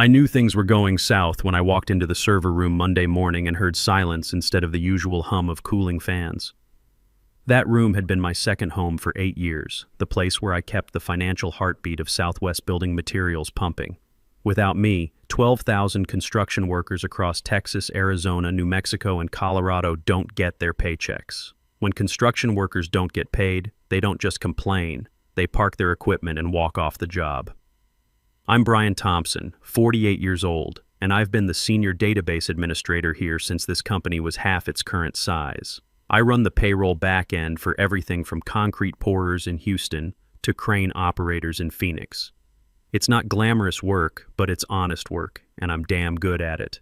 I knew things were going south when I walked into the server room Monday morning and heard silence instead of the usual hum of cooling fans. That room had been my second home for 8 years, the place where I kept the financial heartbeat of Southwest Building Materials pumping. Without me, 12,000 construction workers across Texas, Arizona, New Mexico, and Colorado don't get their paychecks. When construction workers don't get paid, they don't just complain, they park their equipment and walk off the job. I'm Brian Thompson, 48 years old, and I've been the senior database administrator here since this company was half its current size. I run the payroll back end for everything from concrete pourers in Houston to crane operators in Phoenix. It's not glamorous work, but it's honest work, and I'm damn good at it.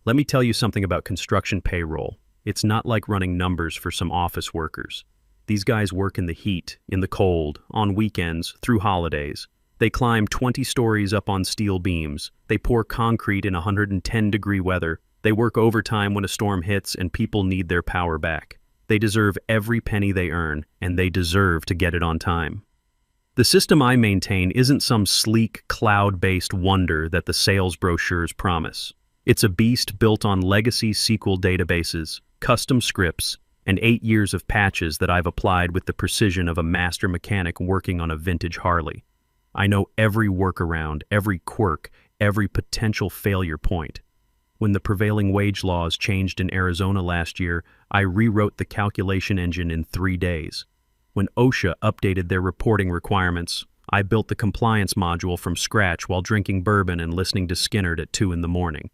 Let me tell you something about construction payroll. It's not like running numbers for some office workers. These guys work in the heat, in the cold, on weekends, through holidays. They climb 20 stories up on steel beams. They pour concrete in 110-degree weather. They work overtime when a storm hits and people need their power back. They deserve every penny they earn, and they deserve to get it on time. The system I maintain isn't some sleek, cloud-based wonder that the sales brochures promise. It's a beast built on legacy SQL databases, custom scripts, and 8 years of patches that I've applied with the precision of a master mechanic working on a vintage Harley. I know every workaround, every quirk, every potential failure point. When the prevailing wage laws changed in Arizona last year, I rewrote the calculation engine in 3 days. When OSHA updated their reporting requirements, I built the compliance module from scratch while drinking bourbon and listening to Skinner at 2 in the morning.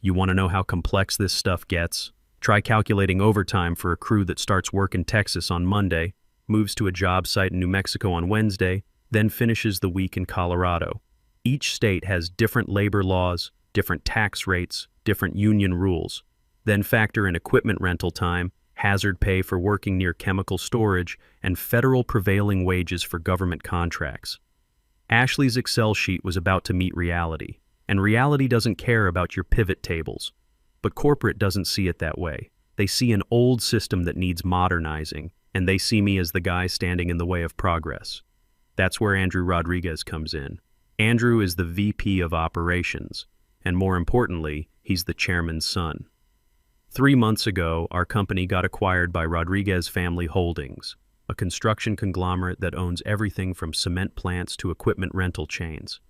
You want to know how complex this stuff gets? Try calculating overtime for a crew that starts work in Texas on Monday, moves to a job site in New Mexico on Wednesday, then finishes the week in Colorado. Each state has different labor laws, different tax rates, different union rules. Then factor in equipment rental time, hazard pay for working near chemical storage, and federal prevailing wages for government contracts. Ashley's Excel sheet was about to meet reality, and reality doesn't care about your pivot tables. But corporate doesn't see it that way. They see an old system that needs modernizing, and they see me as the guy standing in the way of progress. That's where Andrew Rodriguez comes in. Andrew is the VP of Operations, and more importantly, he's the chairman's son. 3 months ago, our company got acquired by Rodriguez Family Holdings, a construction conglomerate that owns everything from cement plants to equipment rental chains.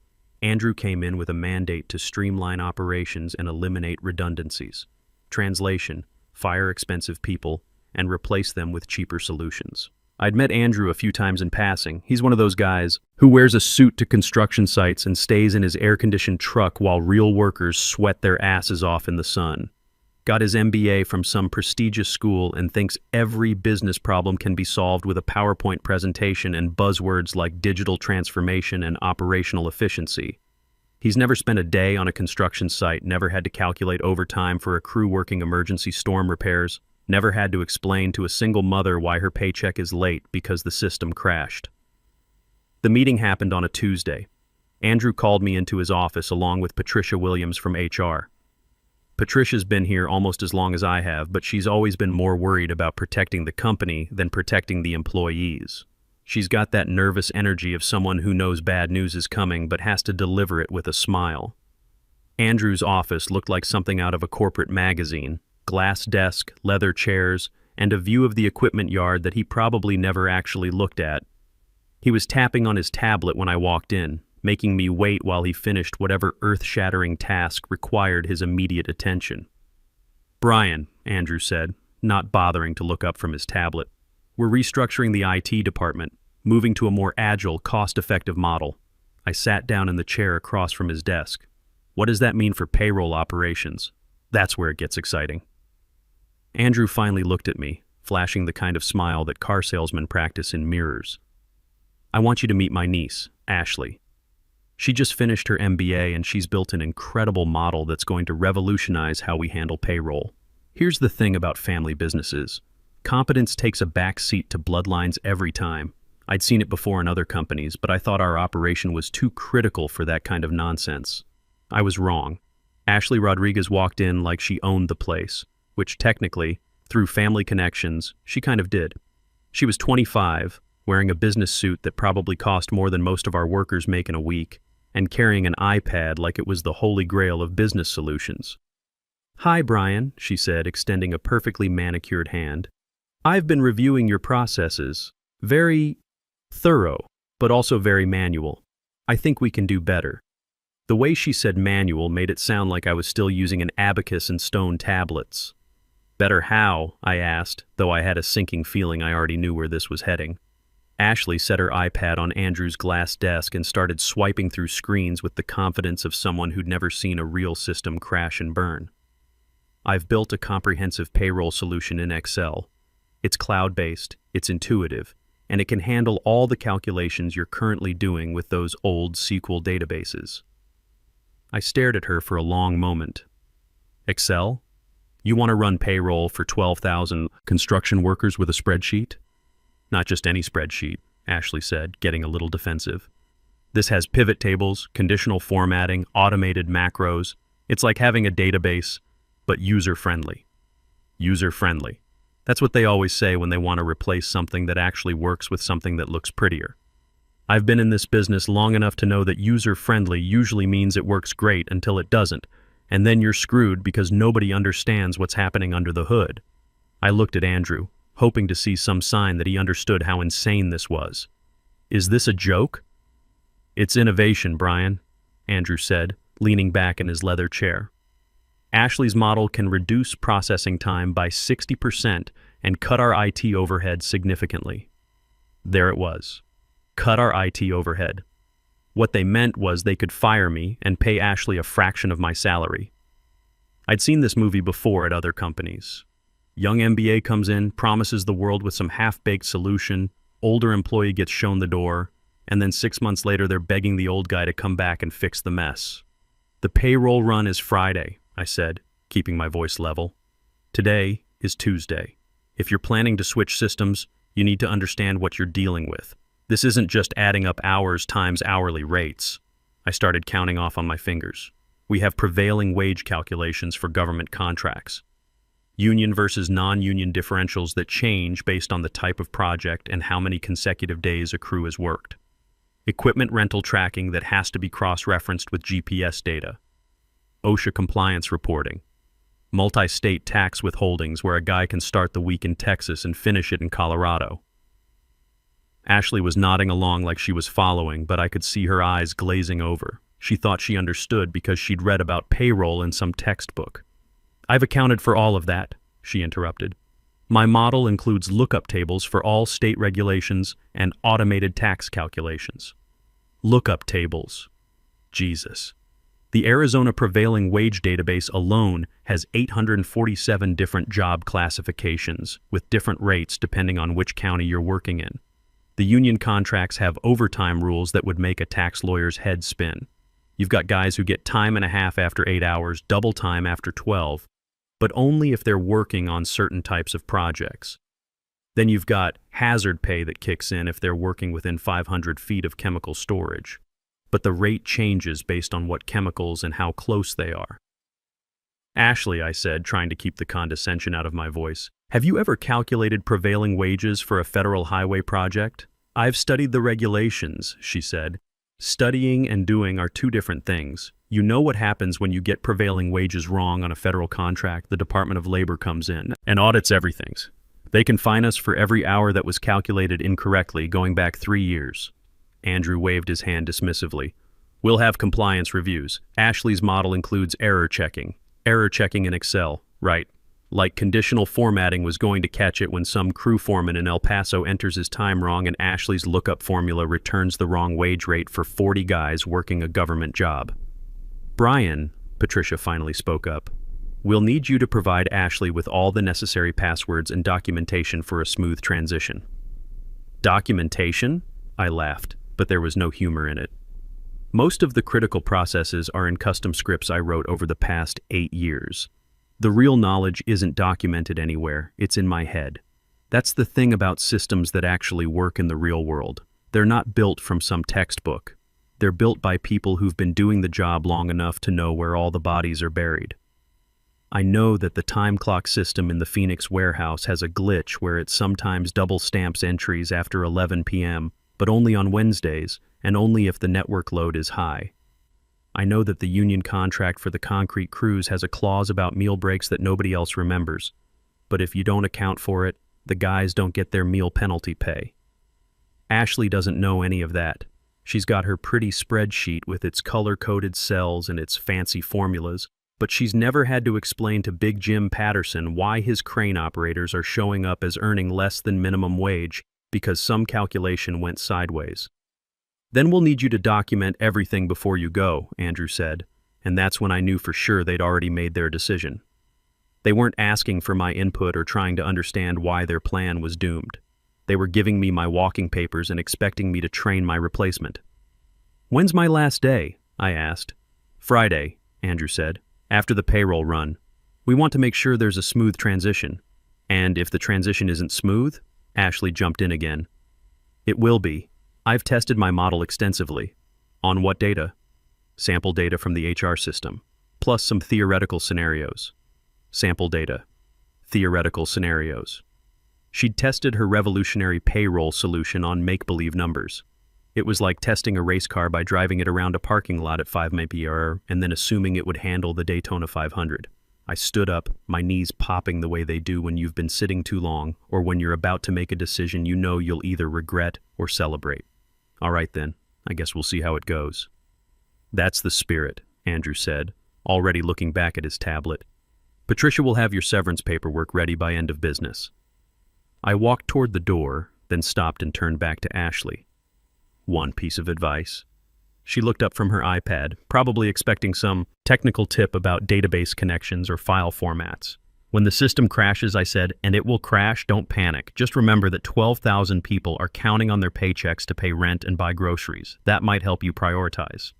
Andrew came in with a mandate to streamline operations and eliminate redundancies. Translation: fire expensive people and replace them with cheaper solutions. I'd met Andrew a few times in passing. He's one of those guys who wears a suit to construction sites and stays in his air-conditioned truck while real workers sweat their asses off in the sun. Got his MBA from some prestigious school and thinks every business problem can be solved with a PowerPoint presentation and buzzwords like digital transformation and operational efficiency. He's never spent a day on a construction site, never had to calculate overtime for a crew working emergency storm repairs, never had to explain to a single mother why her paycheck is late because the system crashed. The meeting happened on a Tuesday. Andrew called me into his office along with Patricia Williams from HR. Patricia's been here almost as long as I have, but she's always been more worried about protecting the company than protecting the employees. She's got that nervous energy of someone who knows bad news is coming but has to deliver it with a smile. Andrew's office looked like something out of a corporate magazine. Glass desk, leather chairs, and a view of the equipment yard that he probably never actually looked at. He was tapping on his tablet when I walked in, making me wait while he finished whatever earth-shattering task required his immediate attention. "Brian," Andrew said, not bothering to look up from his tablet, "we're restructuring the IT department, moving to a more agile, cost-effective model." I sat down in the chair across from his desk. "What does that mean for payroll operations?" That's where it gets exciting. Andrew finally looked at me, flashing the kind of smile that car salesmen practice in mirrors. "I want you to meet my niece, Ashley. She just finished her MBA and she's built an incredible model that's going to revolutionize how we handle payroll. Here's the thing about family businesses. Competence takes a back seat to bloodlines every time. I'd seen it before in other companies, but I thought our operation was too critical for that kind of nonsense. I was wrong. Ashley Rodriguez walked in like she owned the place, which technically, through family connections, she kind of did. She was 25, wearing a business suit that probably cost more than most of our workers make in a week. and carrying an iPad like it was the holy grail of business solutions. "Hi, Brian," she said, extending a perfectly manicured hand. "I've been reviewing your processes. Very thorough, but also very manual. I think we can do better." The way she said manual made it sound like I was still using an abacus and stone tablets. "Better how?" I asked, though I had a sinking feeling I already knew where this was heading. Ashley set her iPad on Andrew's glass desk and started swiping through screens with the confidence of someone who'd never seen a real system crash and burn. "I've built a comprehensive payroll solution in Excel. It's cloud-based, it's intuitive, and it can handle all the calculations you're currently doing with those old SQL databases." I stared at her for a long moment. "Excel? You want to run payroll for 12,000 construction workers with a spreadsheet?" "Not just any spreadsheet," Ashley said, getting a little defensive. "This has pivot tables, conditional formatting, automated macros. It's like having a database, but user-friendly." User-friendly. That's what they always say when they want to replace something that actually works with something that looks prettier. I've been in this business long enough to know that user-friendly usually means it works great until it doesn't, and then you're screwed because nobody understands what's happening under the hood. I looked at Andrew, hoping to see some sign that he understood how insane this was. "Is this a joke?" "It's innovation, Brian," Andrew said, leaning back in his leather chair. "Ashley's model can reduce processing time by 60% and cut our IT overhead significantly." There it was. Cut our IT overhead. What they meant was they could fire me and pay Ashley a fraction of my salary. I'd seen this movie before at other companies. Young MBA comes in, promises the world with some half-baked solution, older employee gets shown the door, and then 6 months later they're begging the old guy to come back and fix the mess. "The payroll run is Friday," I said, keeping my voice level. "Today is Tuesday. If you're planning to switch systems, you need to understand what you're dealing with. This isn't just adding up hours times hourly rates." I started counting off on my fingers. "We have prevailing wage calculations for government contracts. Union versus non-union differentials that change based on the type of project and how many consecutive days a crew has worked. Equipment rental tracking that has to be cross-referenced with GPS data. OSHA compliance reporting. Multi-state tax withholdings where a guy can start the week in Texas and finish it in Colorado." Ashley was nodding along like she was following, but I could see her eyes glazing over. She thought she understood because she'd read about payroll in some textbook. "I've accounted for all of that," she interrupted. "My model includes lookup tables for all state regulations and automated tax calculations." Lookup tables. Jesus. The Arizona Prevailing Wage Database alone has 847 different job classifications, with different rates depending on which county you're working in. The union contracts have overtime rules that would make a tax lawyer's head spin. You've got guys who get time and a half after 8 hours, double time after 12, but only if they're working on certain types of projects. Then you've got hazard pay that kicks in if they're working within 500 feet of chemical storage. But the rate changes based on what chemicals and how close they are. "Ashley," I said, trying to keep the condescension out of my voice, "have you ever calculated prevailing wages for a federal highway project?" "I've studied the regulations," she said. "Studying and doing are two different things. You know what happens when you get prevailing wages wrong on a federal contract. The Department of Labor comes in and audits everything. They can fine us for every hour that was calculated incorrectly going back 3 years. Andrew waved his hand dismissively. "We'll have compliance reviews. Ashley's model includes error checking. Error checking in Excel, right. Like conditional formatting was going to catch it when some crew foreman in El Paso enters his time wrong and Ashley's lookup formula returns the wrong wage rate for 40 guys working a government job." "Brian," Patricia finally spoke up, "we'll need you to provide Ashley with all the necessary passwords and documentation for a smooth transition." "Documentation?" I laughed, but there was no humor in it. "Most of the critical processes are in custom scripts I wrote over the past 8 years. The real knowledge isn't documented anywhere, it's in my head. That's the thing about systems that actually work in the real world. They're not built from some textbook. They're built by people who've been doing the job long enough to know where all the bodies are buried. I know that the time clock system in the Phoenix warehouse has a glitch where it sometimes double stamps entries after 11 p.m., but only on Wednesdays, and only if the network load is high. I know that the union contract for the concrete crews has a clause about meal breaks that nobody else remembers, but if you don't account for it, the guys don't get their meal penalty pay. Ashley doesn't know any of that. She's got her pretty spreadsheet with its color-coded cells and its fancy formulas, but she's never had to explain to Big Jim Patterson why his crane operators are showing up as earning less than minimum wage because some calculation went sideways. Then we'll need you to document everything before you go, Andrew said, and that's when I knew for sure they'd already made their decision. They weren't asking for my input or trying to understand why their plan was doomed. They were giving me my walking papers and expecting me to train my replacement. When's my last day? I asked. Friday, Andrew said, after the payroll run. We want to make sure there's a smooth transition. And if the transition isn't smooth? Ashley jumped in again. It will be. I've tested my model extensively. On what data? Sample data from the HR system, plus some theoretical scenarios. Sample data. Theoretical scenarios. She'd tested her revolutionary payroll solution on make-believe numbers. It was like testing a race car by driving it around a parking lot at 5 mph and then assuming it would handle the Daytona 500. I stood up, my knees popping the way they do when you've been sitting too long or when you're about to make a decision you know you'll either regret or celebrate. All right then, I guess we'll see how it goes. That's the spirit, Andrew said, already looking back at his tablet. Patricia will have your severance paperwork ready by end of business. I walked toward the door, then stopped and turned back to Ashley. One piece of advice. She looked up from her iPad, probably expecting some technical tip about database connections or file formats. When the system crashes, I said, and it will crash, don't panic. Just remember that 12,000 people are counting on their paychecks to pay rent and buy groceries. That might help you prioritize.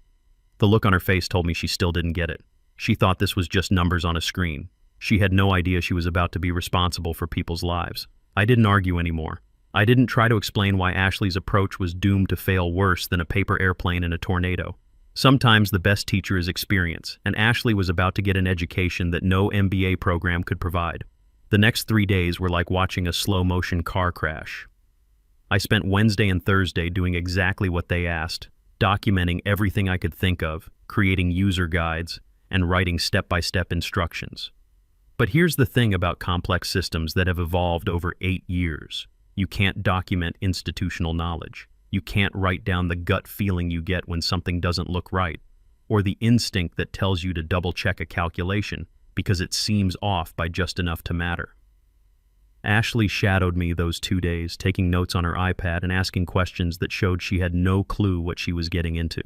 The look on her face told me she still didn't get it. She thought this was just numbers on a screen. She had no idea she was about to be responsible for people's lives. I didn't argue anymore. I didn't try to explain why Ashley's approach was doomed to fail worse than a paper airplane in a tornado. Sometimes the best teacher is experience, and Ashley was about to get an education that no MBA program could provide. The next 3 days were like watching a slow-motion car crash. I spent Wednesday and Thursday doing exactly what they asked, documenting everything I could think of, creating user guides, and writing step-by-step instructions. But here's the thing about complex systems that have evolved over 8 years. You can't document institutional knowledge. You can't write down the gut feeling you get when something doesn't look right, or the instinct that tells you to double-check a calculation because it seems off by just enough to matter. Ashley shadowed me those 2 days, taking notes on her iPad and asking questions that showed she had no clue what she was getting into.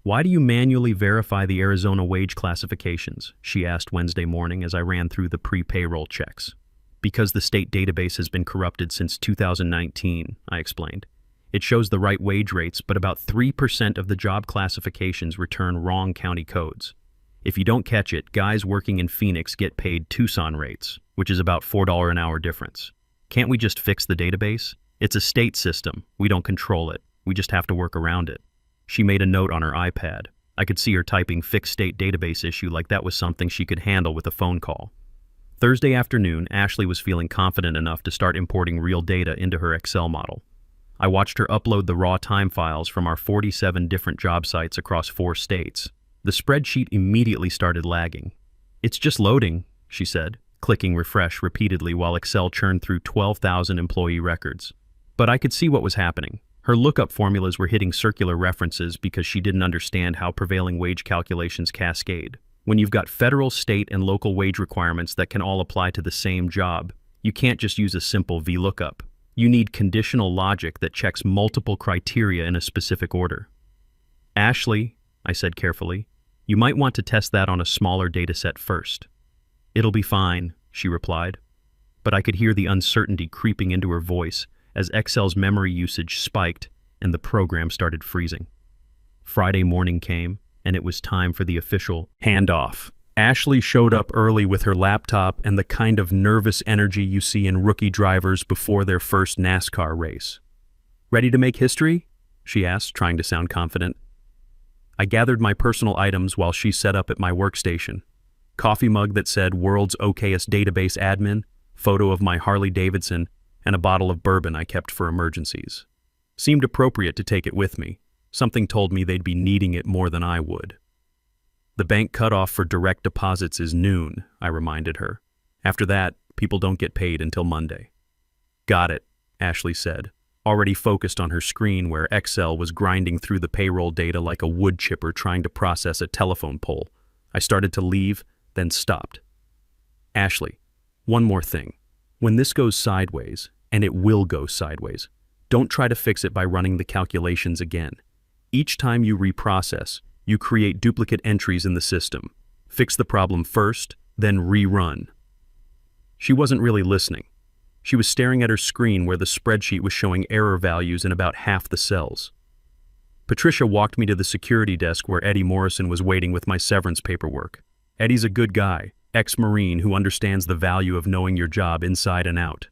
Why do you manually verify the Arizona wage classifications? She asked Wednesday morning as I ran through the pre-payroll checks. Because the state database has been corrupted since 2019, I explained. It shows the right wage rates, but about 3% of the job classifications return wrong county codes. If you don't catch it, guys working in Phoenix get paid Tucson rates, which is about $4 an hour difference. Can't we just fix the database? It's a state system. We don't control it. We just have to work around it. She made a note on her iPad. I could see her typing fix state database issue like that was something she could handle with a phone call. Thursday afternoon, Ashley was feeling confident enough to start importing real data into her Excel model. I watched her upload the raw time files from our 47 different job sites across 4 states. The spreadsheet immediately started lagging. It's just loading, she said, clicking refresh repeatedly while Excel churned through 12,000 employee records. But I could see what was happening. Her lookup formulas were hitting circular references because she didn't understand how prevailing wage calculations cascade. When you've got federal, state, and local wage requirements that can all apply to the same job, you can't just use a simple VLOOKUP. You need conditional logic that checks multiple criteria in a specific order. Ashley, I said carefully, you might want to test that on a smaller dataset first. It'll be fine, she replied. But I could hear the uncertainty creeping into her voice as Excel's memory usage spiked and the program started freezing. Friday morning came, and it was time for the official handoff. Ashley showed up early with her laptop and the kind of nervous energy you see in rookie drivers before their first NASCAR race. Ready to make history? She asked, trying to sound confident. I gathered my personal items while she set up at my workstation. Coffee mug that said World's OKest Database Admin, photo of my Harley Davidson, and a bottle of bourbon I kept for emergencies. Seemed appropriate to take it with me. Something told me they'd be needing it more than I would. The bank cutoff for direct deposits is noon, I reminded her. After that, people don't get paid until Monday. Got it, Ashley said, already focused on her screen where Excel was grinding through the payroll data like a wood chipper trying to process a telephone pole. I started to leave, then stopped. Ashley, one more thing. When this goes sideways, and it will go sideways, don't try to fix it by running the calculations again. Each time you reprocess, you create duplicate entries in the system. Fix the problem first, then rerun. She wasn't really listening. She was staring at her screen where the spreadsheet was showing error values in about half the cells. Patricia walked me to the security desk where Eddie Morrison was waiting with my severance paperwork. Eddie's a good guy, ex-Marine who understands the value of knowing your job inside and out.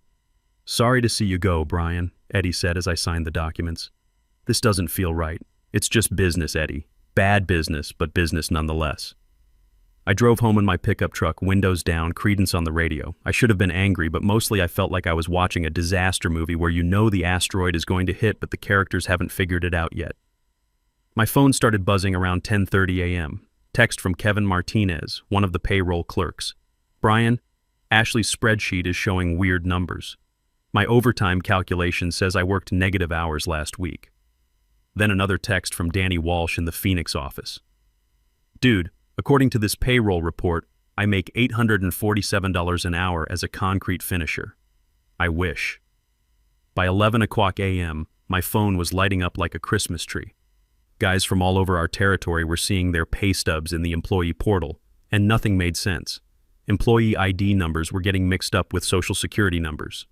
Sorry to see you go, Brian, Eddie said as I signed the documents. This doesn't feel right. It's just business, Eddie. Bad business, but business nonetheless. I drove home in my pickup truck, windows down, Creedence on the radio. I should have been angry, but mostly I felt like I was watching a disaster movie where you know the asteroid is going to hit, but the characters haven't figured it out yet. My phone started buzzing around 10:30 a.m. Text from Kevin Martinez, one of the payroll clerks. Brian, Ashley's spreadsheet is showing weird numbers. My overtime calculation says I worked negative hours last week. Then another text from Danny Walsh in the Phoenix office. Dude, according to this payroll report, I make $847 an hour as a concrete finisher. I wish. By 11 o'clock a.m., my phone was lighting up like a Christmas tree. Guys from all over our territory were seeing their pay stubs in the employee portal, and nothing made sense. Employee ID numbers were getting mixed up with social security numbers.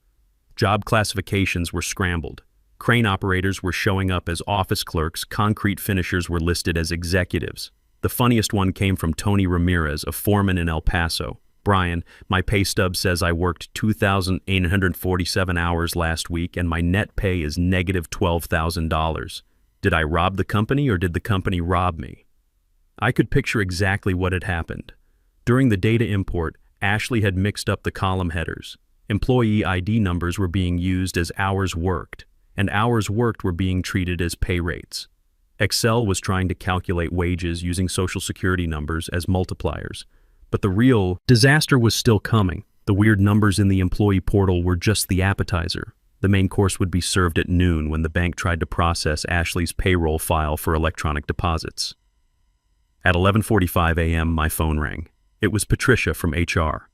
Job classifications were scrambled. Crane operators were showing up as office clerks, concrete finishers were listed as executives. The funniest one came from Tony Ramirez, a foreman in El Paso. Brian, my pay stub says I worked 2,847 hours last week and my net pay is negative $12,000. Did I rob the company or did the company rob me? I could picture exactly what had happened. During the data import, Ashley had mixed up the column headers. Employee ID numbers were being used as hours worked, and hours worked were being treated as pay rates. Excel was trying to calculate wages using social security numbers as multipliers. But the real disaster was still coming. The weird numbers in the employee portal were just the appetizer. The main course would be served at noon when the bank tried to process Ashley's payroll file for electronic deposits. At 11:45 a.m., my phone rang. It was Patricia from HR.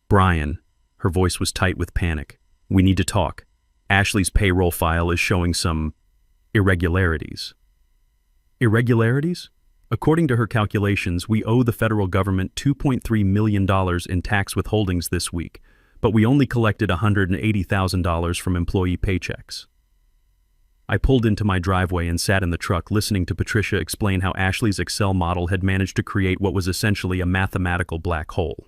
Brian, her voice was tight with panic. We need to talk. Ashley's payroll file is showing some irregularities. Irregularities? According to her calculations, we owe the federal government $2.3 million in tax withholdings this week, but we only collected $180,000 from employee paychecks. I pulled into my driveway and sat in the truck listening to Patricia explain how Ashley's Excel model had managed to create what was essentially a mathematical black hole.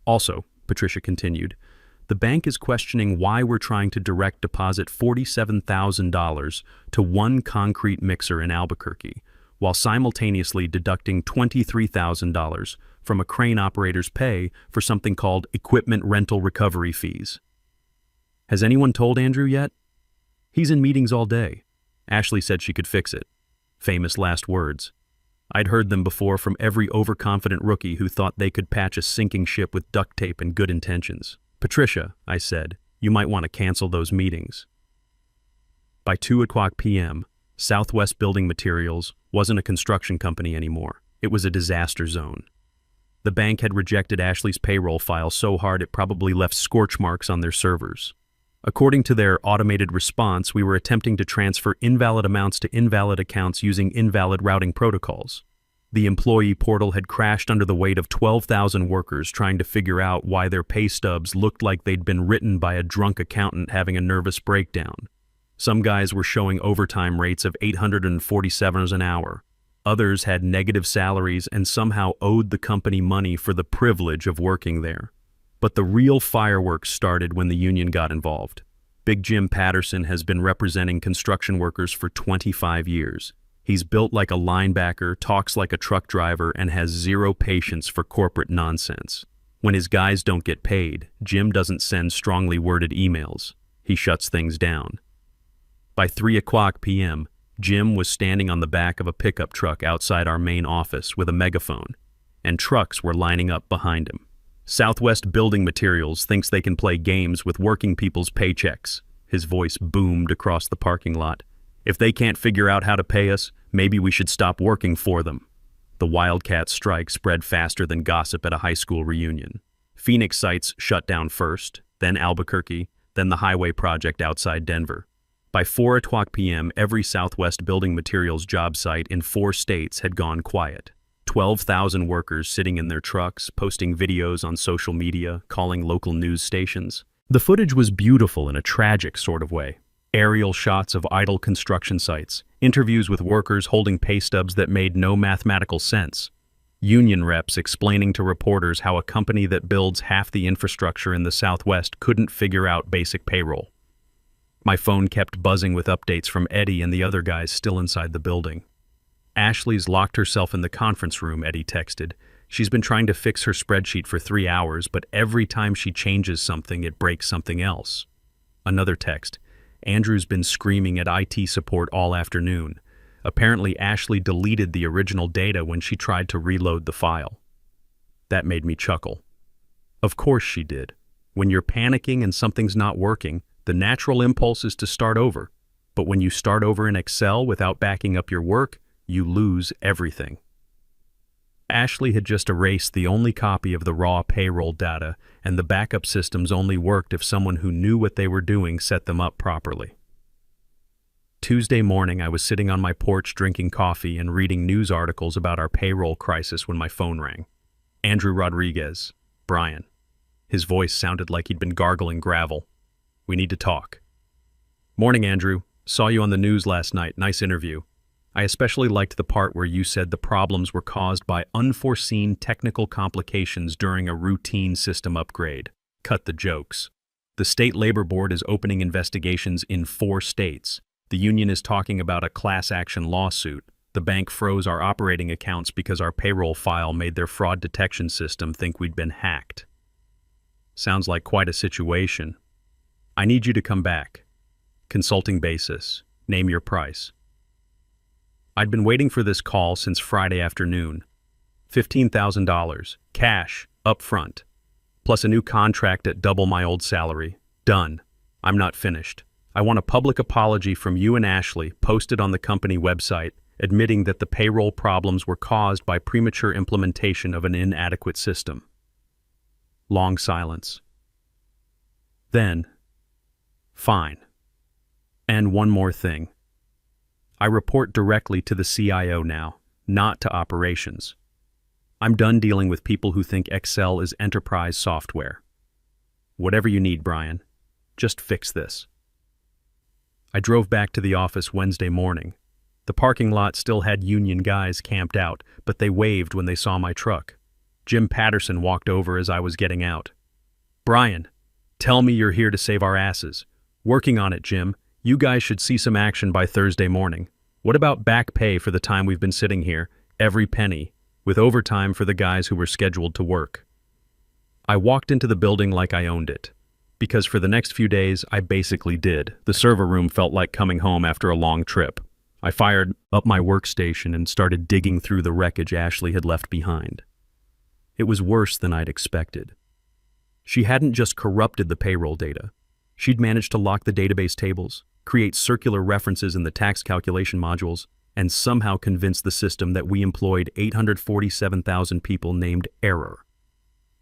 Also, Patricia continued, the bank is questioning why we're trying to direct deposit $47,000 to one concrete mixer in Albuquerque, while simultaneously deducting $23,000 from a crane operator's pay for something called equipment rental recovery fees. Has anyone told Andrew yet? He's in meetings all day. Ashley said she could fix it. Famous last words. I'd heard them before from every overconfident rookie who thought they could patch a sinking ship with duct tape and good intentions. Patricia, I said, you might want to cancel those meetings. By 2:00 p.m., Southwest Building Materials wasn't a construction company anymore. It was a disaster zone. The bank had rejected Ashley's payroll file so hard it probably left scorch marks on their servers. According to their automated response, we were attempting to transfer invalid amounts to invalid accounts using invalid routing protocols. The employee portal had crashed under the weight of 12,000 workers trying to figure out why their pay stubs looked like they'd been written by a drunk accountant having a nervous breakdown. Some guys were showing overtime rates of $847 an hour. Others had negative salaries and somehow owed the company money for the privilege of working there. But the real fireworks started when the union got involved. Big Jim Patterson has been representing construction workers for 25 years. He's built like a linebacker, talks like a truck driver, and has zero patience for corporate nonsense. When his guys don't get paid, Jim doesn't send strongly worded emails. He shuts things down. By 3:00 p.m., Jim was standing on the back of a pickup truck outside our main office with a megaphone, and trucks were lining up behind him. Southwest Building Materials thinks they can play games with working people's paychecks. His voice boomed across the parking lot. If they can't figure out how to pay us, maybe we should stop working for them. The wildcat strike spread faster than gossip at a high school reunion. Phoenix sites shut down first, then Albuquerque, then the highway project outside Denver. By 4:00 p.m., every Southwest Building Materials job site in 4 states had gone quiet. 12,000 workers sitting in their trucks, posting videos on social media, calling local news stations. The footage was beautiful in a tragic sort of way. Aerial shots of idle construction sites, interviews with workers holding pay stubs that made no mathematical sense. Union reps explaining to reporters how a company that builds half the infrastructure in the Southwest couldn't figure out basic payroll. My phone kept buzzing with updates from Eddie and the other guys still inside the building. Ashley's locked herself in the conference room, Eddie texted. She's been trying to fix her spreadsheet for 3 hours, but every time she changes something, it breaks something else. Another text. Andrew's been screaming at IT support all afternoon. Apparently, Ashley deleted the original data when she tried to reload the file. That made me chuckle. Of course she did. When you're panicking and something's not working, the natural impulse is to start over. But when you start over in Excel without backing up your work, you lose everything. Ashley had just erased the only copy of the raw payroll data, and the backup systems only worked if someone who knew what they were doing set them up properly. Tuesday morning, I was sitting on my porch drinking coffee and reading news articles about our payroll crisis when my phone rang. Andrew Rodriguez, Brian. His voice sounded like he'd been gargling gravel. We need to talk. Morning, Andrew. Saw you on the news last night. Nice interview. I especially liked the part where you said the problems were caused by unforeseen technical complications during a routine system upgrade. Cut the jokes. The State Labor Board is opening investigations in 4 states. The union is talking about a class action lawsuit. The bank froze our operating accounts because our payroll file made their fraud detection system think we'd been hacked. Sounds like quite a situation. I need you to come back. Consulting basis. Name your price. I'd been waiting for this call since Friday afternoon. $15,000, cash, up front, plus a new contract at double my old salary. Done. I'm not finished. I want a public apology from you and Ashley posted on the company website, admitting that the payroll problems were caused by premature implementation of an inadequate system. Long silence. Then, fine. And one more thing. I report directly to the CIO now, not to operations. I'm done dealing with people who think Excel is enterprise software. Whatever you need, Brian. Just fix this. I drove back to the office Wednesday morning. The parking lot still had union guys camped out, but they waved when they saw my truck. Jim Patterson walked over as I was getting out. Brian, tell me you're here to save our asses. Working on it, Jim. You guys should see some action by Thursday morning. What about back pay for the time we've been sitting here, every penny, with overtime for the guys who were scheduled to work? I walked into the building like I owned it, because for the next few days I basically did. The server room felt like coming home after a long trip. I fired up my workstation and started digging through the wreckage Ashley had left behind. It was worse than I'd expected. She hadn't just corrupted the payroll data. She'd managed to lock the database tables, create circular references in the tax calculation modules, and somehow convince the system that we employed 847,000 people named error.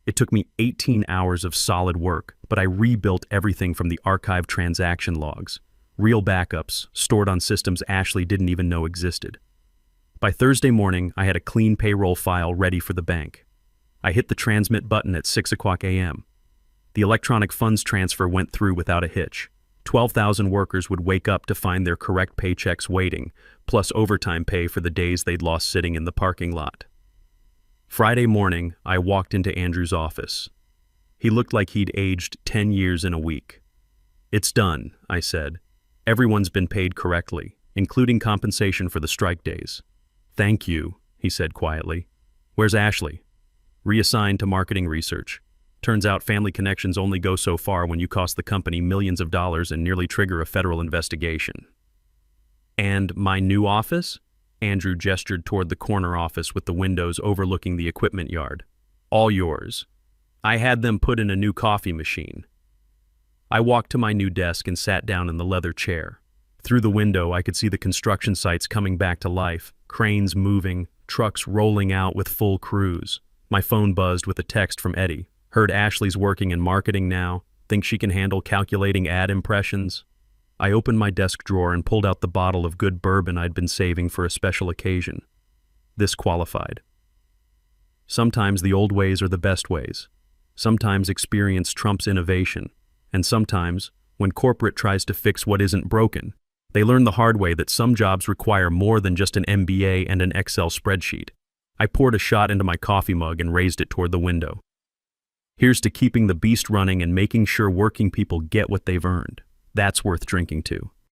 It took me 18 hours of solid work, but I rebuilt everything from the archived transaction logs, real backups stored on systems Ashley didn't even know existed. By Thursday morning, I had a clean payroll file ready for the bank. I hit the transmit button at 6:00 a.m. The electronic funds transfer went through without a hitch. 12,000 workers would wake up to find their correct paychecks waiting, plus overtime pay for the days they'd lost sitting in the parking lot. Friday morning, I walked into Andrew's office. He looked like he'd aged 10 years in a week. It's done, I said. Everyone's been paid correctly, including compensation for the strike days. Thank you, he said quietly. Where's Ashley? Reassigned to marketing research. Turns out family connections only go so far when you cost the company millions of dollars and nearly trigger a federal investigation. And my new office? Andrew gestured toward the corner office with the windows overlooking the equipment yard. All yours. I had them put in a new coffee machine. I walked to my new desk and sat down in the leather chair. Through the window, I could see the construction sites coming back to life, cranes moving, trucks rolling out with full crews. My phone buzzed with a text from Eddie. Heard Ashley's working in marketing now. Think she can handle calculating ad impressions? I opened my desk drawer and pulled out the bottle of good bourbon I'd been saving for a special occasion. This qualified. Sometimes the old ways are the best ways. Sometimes experience trumps innovation. And sometimes, when corporate tries to fix what isn't broken, they learn the hard way that some jobs require more than just an MBA and an Excel spreadsheet. I poured a shot into my coffee mug and raised it toward the window. Here's to keeping the beast running and making sure working people get what they've earned. That's worth drinking to.